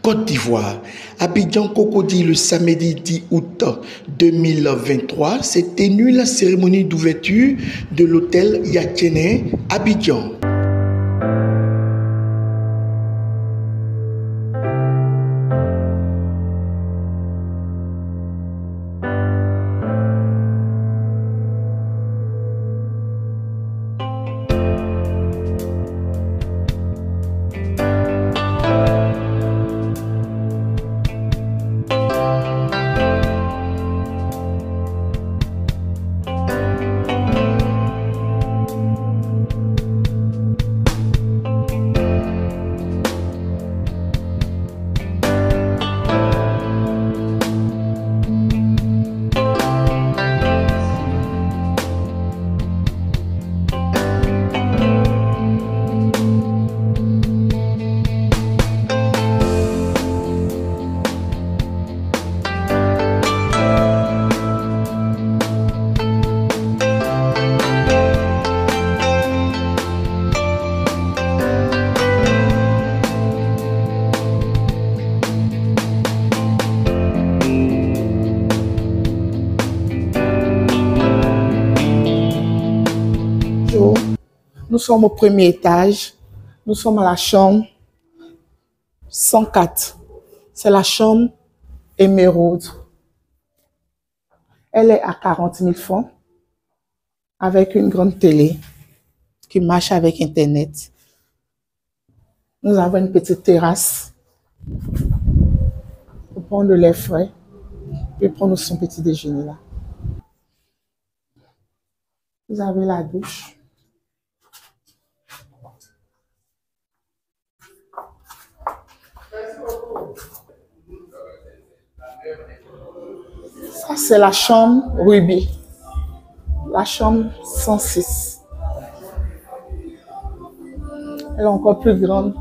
Côte d'Ivoire. Abidjan Cocody le samedi 10 août 2023 s'est tenue la cérémonie d'ouverture de l'hôtel Yatiene Abidjan. Nous sommes au premier étage. Nous sommes à la chambre 104. C'est la chambre émeraude. Elle est à 40 000 francs avec une grande télé qui marche avec Internet. Nous avons une petite terrasse pour prendre l'air frais et prendre son petit déjeuner là. Vous avez la douche. Ça, c'est la chambre Ruby, la chambre 106. Elle est encore plus grande,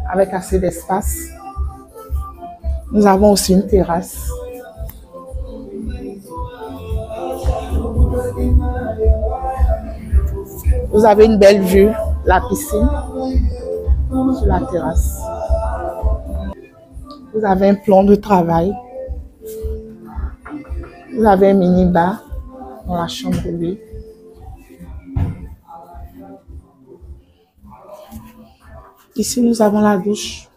avec assez d'espace. Nous avons aussi une terrasse. Vous avez une belle vue, la piscine, sur la terrasse. Vous avez un plan de travail. Vous avez un mini-bar dans la chambre Ruby. Ici, nous avons la douche.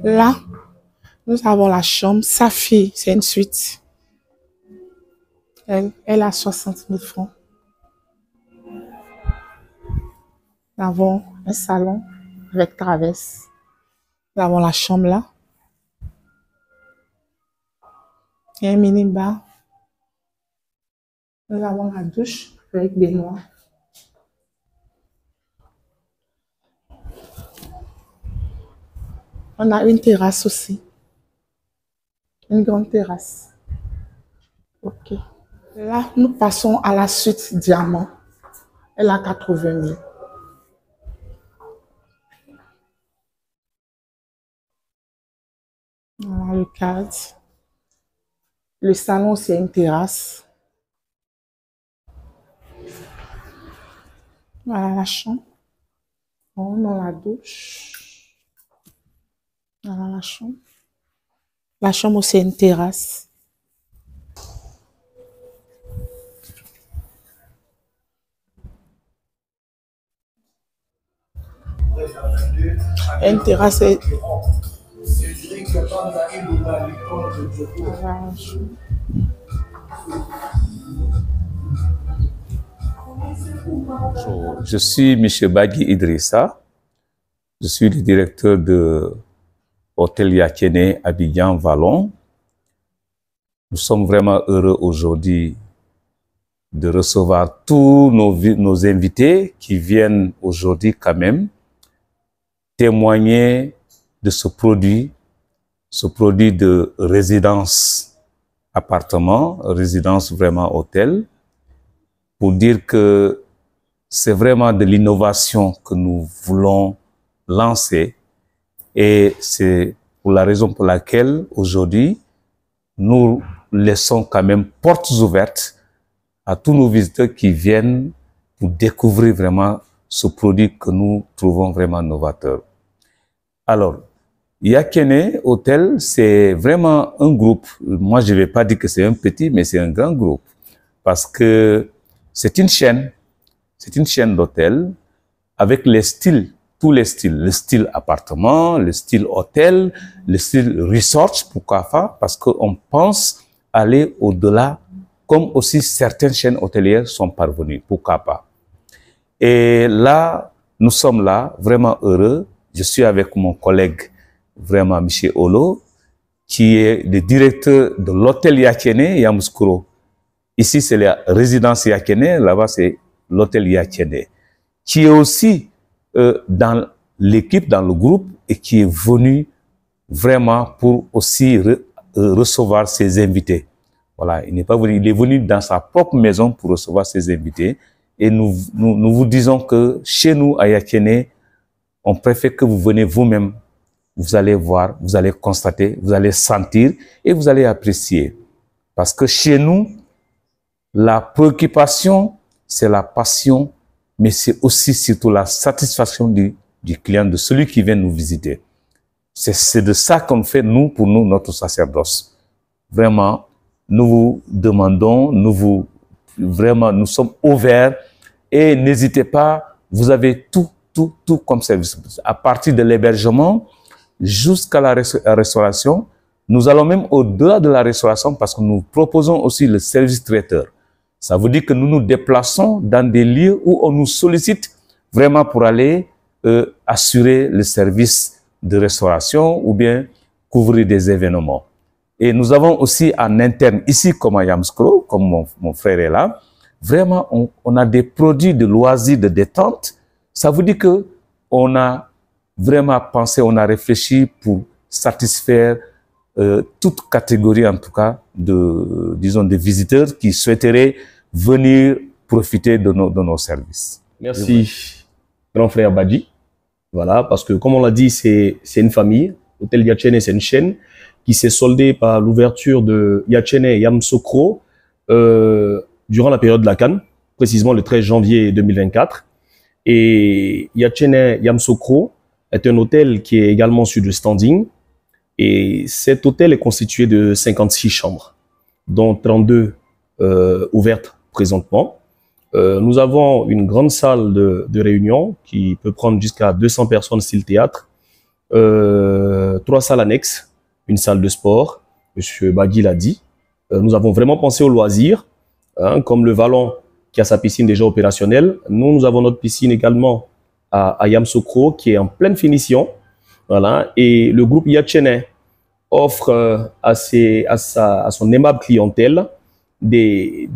Là, nous avons la chambre Saphir. C'est une suite. Elle a 60 000 francs. Nous avons un salon avec traverse. Nous avons la chambre là. Il y a un mini-bar. Nous avons la douche avec baignoire. On a une terrasse aussi. Une grande terrasse. Ok. Là, nous passons à la suite diamant. Elle a 80 000. Voilà le cadre. Le salon, c'est une terrasse. Voilà la chambre. On a la douche. Voilà la chambre. La chambre aussi, une terrasse. Une terrasse. Je suis M. Bagui Idrissa. Je suis le directeur de Hôtel Yatiene Abidjan Vallon. Nous sommes vraiment heureux aujourd'hui de recevoir tous nos invités qui viennent aujourd'hui quand même témoigner de ce produit de résidence appartement, résidence vraiment hôtel, pour dire que c'est vraiment de l'innovation que nous voulons lancer et c'est pour la raison pour laquelle aujourd'hui nous laissons quand même portes ouvertes à tous nos visiteurs qui viennent pour découvrir vraiment ce produit que nous trouvons vraiment novateur. Alors, Yakene Hôtel, c'est vraiment un groupe. Moi, je ne vais pas dire que c'est un petit, mais c'est un grand groupe. Parce que c'est une chaîne d'hôtels avec les styles, tous les styles. Le style appartement, le style hôtel, le style resort, pourquoi pas? Parce qu'on pense aller au-delà, comme aussi certaines chaînes hôtelières sont parvenues, pourquoi pas? Et là, nous sommes là, vraiment heureux. Je suis avec mon collègue, vraiment, M. Olo, qui est le directeur de l'hôtel Yakene, Yamoussoukro. Ici, c'est la résidence Yakene, là-bas, c'est l'hôtel Yakene, qui est aussi dans l'équipe, dans le groupe, et qui est venu vraiment pour aussi recevoir ses invités. Voilà, il n'est pas venu, il est venu dans sa propre maison pour recevoir ses invités. Et nous vous disons que chez nous, à Yakene, on préfère que vous venez vous-même. Vous allez voir, vous allez constater, vous allez sentir et vous allez apprécier. Parce que chez nous, la préoccupation, c'est la passion, mais c'est aussi surtout la satisfaction du client, de celui qui vient nous visiter. C'est de ça qu'on fait, nous, pour nous, notre sacerdoce. Vraiment, nous vous demandons, vraiment, nous sommes ouverts et n'hésitez pas, vous avez tout comme service. À partir de l'hébergement jusqu'à la restauration, nous allons même au-delà de la restauration parce que nous proposons aussi le service traiteur. Ça veut dire que nous nous déplaçons dans des lieux où on nous sollicite vraiment pour aller assurer le service de restauration ou bien couvrir des événements. Et nous avons aussi en interne, ici comme à Yamoussoukro, comme mon frère est là, vraiment on a des produits de loisirs, de détente. Ça veut dire que on a vraiment pensé, on a réfléchi pour satisfaire toute catégorie, en tout cas, disons, de visiteurs qui souhaiteraient venir profiter de nos services. Merci, grand frère Badji. Voilà, parce que comme on l'a dit, c'est une famille. L'hôtel Yakene, c'est une chaîne qui s'est soldée par l'ouverture de Yakene Yamoussoukro durant la période de la CAN, précisément le 13 janvier 2024. Et Yakene Yamoussoukro est un hôtel qui est également sur du standing. Et cet hôtel est constitué de 56 chambres, dont 32 ouvertes présentement. Nous avons une grande salle de réunion qui peut prendre jusqu'à 200 personnes style théâtre, 3 salles annexes, une salle de sport, M. Bagui l'a dit. Nous avons vraiment pensé aux loisirs, hein, comme le Vallon qui a sa piscine déjà opérationnelle. Nous avons notre piscine également à Yamoussoukro qui est en pleine finition. Voilà. Et le groupe Yakene offre à son aimable clientèle des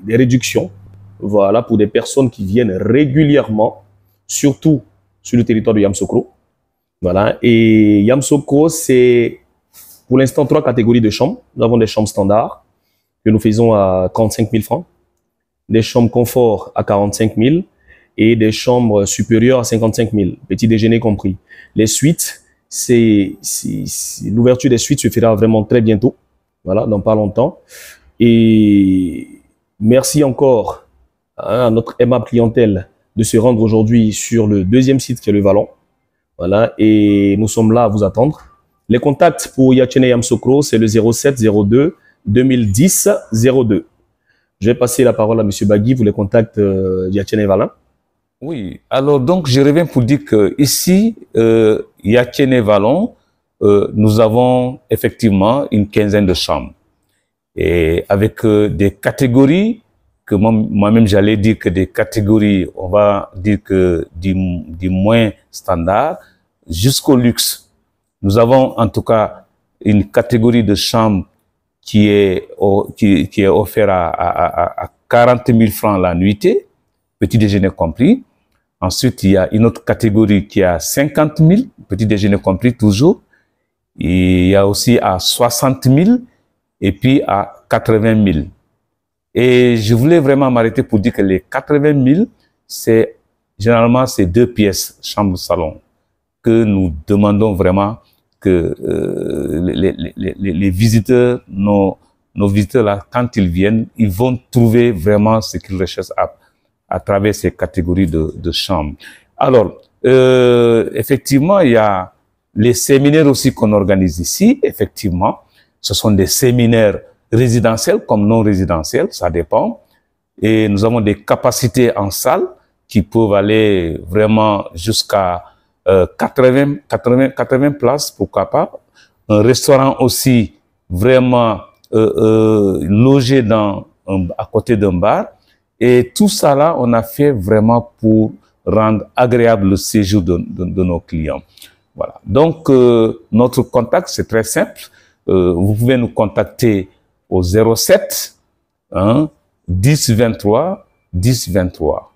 réductions, voilà, pour des personnes qui viennent régulièrement, surtout sur le territoire de Yamoussoukro. Voilà. Et Yamoussoukro, c'est pour l'instant 3 catégories de chambres. Nous avons des chambres standards que nous faisons à 45 000 francs, des chambres confort à 45 000 et des chambres supérieures à 55 000, petit déjeuner compris. Les suites, l'ouverture des suites se fera vraiment très bientôt, voilà, dans pas longtemps. Et merci encore à notre aimable clientèle de se rendre aujourd'hui sur le 2e site qui est le Vallon. Voilà, et nous sommes là à vous attendre. Les contacts pour Yakene Yamoussoukro, c'est le 07 02 2010 02. Je vais passer la parole à M. Bagui pour les contacts Yakene Valin. Oui, alors donc je reviens pour dire que ici, Yakene Vallon, nous avons effectivement une quinzaine de chambres. Et avec des catégories, que moi-même j'allais dire que des catégories, on va dire que du moins standard jusqu'au luxe. Nous avons en tout cas une catégorie de chambres qui est offerte à 40 000 francs la nuitée, petit déjeuner compris. Ensuite, il y a une autre catégorie qui est à 50 000, petit déjeuner compris toujours. Et il y a aussi à 60 000 et puis à 80 000. Et je voulais vraiment m'arrêter pour dire que les 80 000, c'est généralement c'est 2 pièces, chambre-salon, que nous demandons vraiment que les visiteurs, nos visiteurs là, quand ils viennent, ils vont trouver vraiment ce qu'ils recherchent à travers ces catégories de chambres. Alors, effectivement, il y a les séminaires aussi qu'on organise ici. Effectivement, ce sont des séminaires résidentiels comme non résidentiels, ça dépend. Et nous avons des capacités en salle qui peuvent aller vraiment jusqu'à 80 places, pourquoi pas. Un restaurant aussi vraiment logé à côté d'un bar. Et tout ça là, on a fait vraiment pour rendre agréable le séjour de nos clients. Voilà. Donc, notre contact, c'est très simple. Vous pouvez nous contacter au 07 10 23 10 23.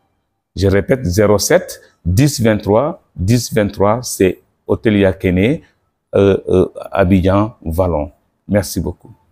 Je répète, 07 10 23 10 23, c'est Hôtel Yakene, Abidjan, Vallon. Merci beaucoup.